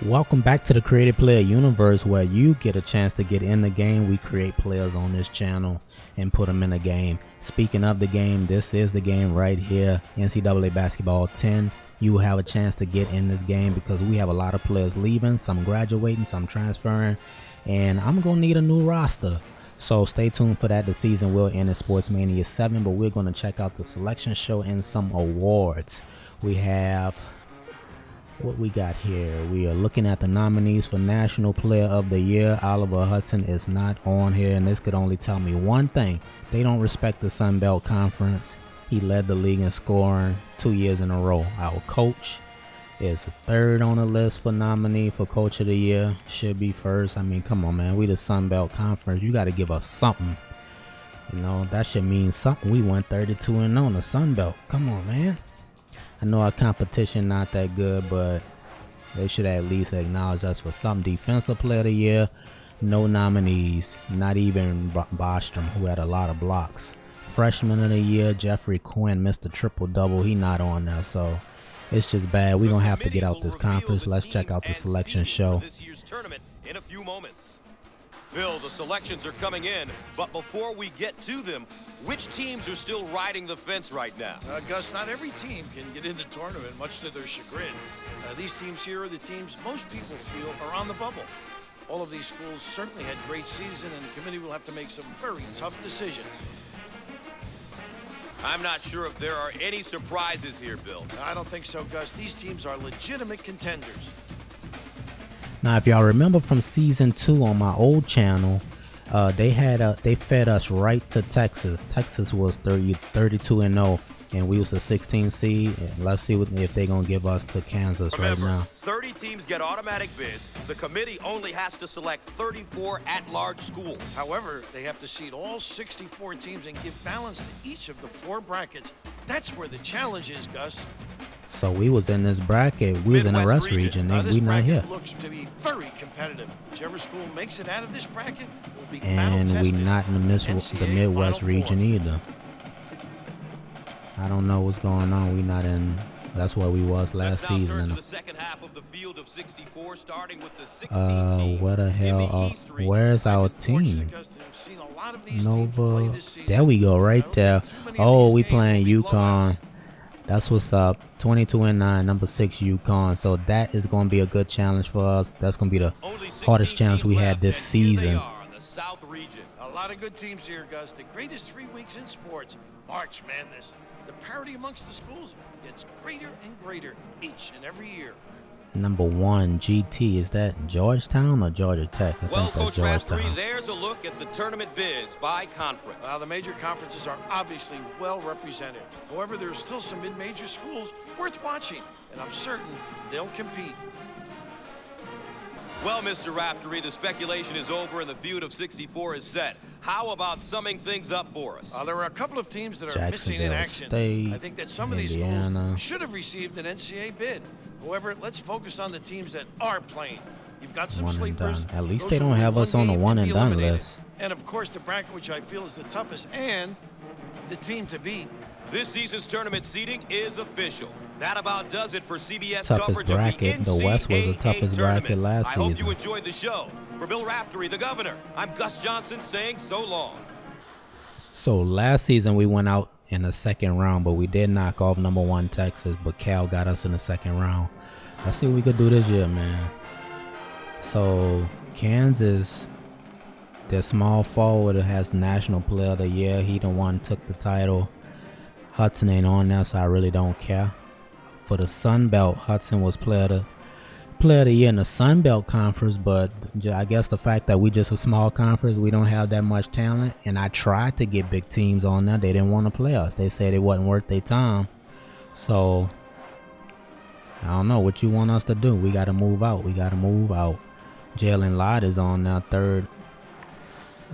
Welcome back to the Creative Player Universe, where you get a chance to get in the game. We create players on this channel and put them in the game. Speaking of the game, this is the game right here, NCAA Basketball 10. You have a chance to get in this game because we have a lot of players leaving, some graduating, some transferring, and I'm going to need a new roster. So stay tuned for that. The season will end in Sportsmania 7, but we're going to check out the selection show and some awards. We have... what we got here? We are looking at the nominees for National Player of the Year. Oliver Hudson is not on here, and this could only tell me one thing. They don't respect the Sun Belt Conference. He led the league in scoring 2 years in a row. Our coach is third on the list for nominee for Coach of the Year. Should be first. I mean, come on, man. We the Sun Belt Conference. You got to give us something. You know, that should mean something. We went 32-0 on the Sun Belt. Come on, man. I know our competition not that good, but they should at least acknowledge us for some. Defensive Player of the Year, no nominees, not even Bostrom, who had a lot of blocks. Freshman of the Year, Jeffrey Quinn, Mr. Triple-Double, he not on there, so it's just bad. We're going to have to get out this conference. Let's check out the selection show. This year's tournament in a few moments. Bill, the selections are coming in, but before we get to them, which teams are still riding the fence right now? Gus, not every team can get in the tournament, much to their chagrin. These teams here are the teams most people feel are on the bubble. All of these schools certainly had great season, and the committee will have to make some very tough decisions. I'm not sure if there are any surprises here, Bill. I don't think so, Gus. These teams are legitimate contenders. Now, if y'all remember from season 2 on my old channel, they fed us right to Texas. Texas was 32-0, and we was a 16 seed. Let's see if they're gonna give us to Kansas. Remember, right now. 30 teams get automatic bids. The committee only has to select 34 at-large schools. However, they have to seed all 64 teams and give balance to each of the 4 brackets. That's where the challenge is, Gus. So we was in this bracket. We was in the West region, and we not here. Looks to be very competitive. Whichever school makes it out of this bracket will be and we not in the Midwest region either. I don't know what's going on. We not in. That's where we was last season. The second half of the field of 64, starting with the 16 teams. What the hell? Where's our team? Nova. There we go, right there. Oh, we playing UConn. That's what's up. 22-9, number 6 UConn. So that is going to be a good challenge for us. That's going to be the hardest challenge we had this season. The South region. A lot of good teams here, Gus. The greatest 3 weeks in sports. March Madness. The parity amongst the schools gets greater and greater each and every year. Number 1, GT. Is that Georgetown or Georgia Tech? I Well, think that's Coach Raftery, Georgetown. there's a look at the tournament bids by conference. The major conferences are obviously well represented. However, there are still some mid-major schools worth watching, and I'm certain they'll compete. Well, Mr. Raftery, the speculation is over and the feud of 64 is set. How about summing things up for us? There are a couple of teams that are missing in action. State, I think that some of these schools should have received an NCAA bid. However, let's focus on the teams that are playing. You've got some sleepers. At least they don't have us on the one and done list. And of course, the bracket which I feel is the toughest and the team to beat. This season's tournament seeding is official. That about does it for CBS Toughest coverage bracket. of the NCAA The West was the toughest bracket last season. I hope you enjoyed the show. For Bill Raftery, the governor, I'm Gus Johnson saying so long. So last season we went out in the second round, but we did knock off number 1 Texas, but Cal got us in the second round. Let's see what we could do this year, man. So Kansas, their small forward has National Player of the Year. He the one took the title. Hudson ain't on there, so I really don't care. For the Sun Belt, Hudson was player of the year in the Sun Belt Conference, but I guess the fact that we just a small conference, we don't have that much talent. And I tried to get big teams on there. They didn't want to play us. They said it wasn't worth their time. So I don't know what you want us to do. We got to move out. Jalen Lott is on now, third.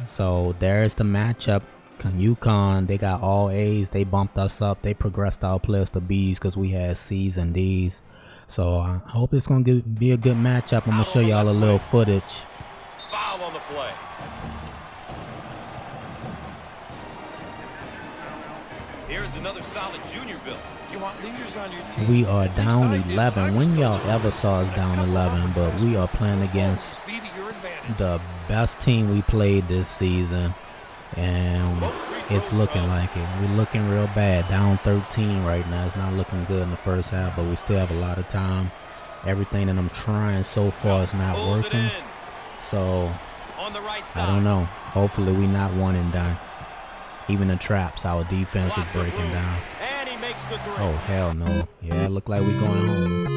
So there's the matchup. UConn, they got all A's. They bumped us up. They progressed our players to B's because we had C's and D's. So I hope it's going to be a good matchup. I'm going to show y'all a little footage. Foul on the play. Here's another solid junior, Bill. You want leaders on your team. We are down 11. When y'all ever saw us down 11, but we are playing against the best team we played this season, and it's looking like it. We're looking real bad. Down 13 right now. It's not looking good in the first half, but we still have a lot of time. Everything that I'm trying so far is not working. So I don't know. Hopefully we not one and done. Even the traps, our defense is breaking down. Oh hell no. Yeah, it look like we going home.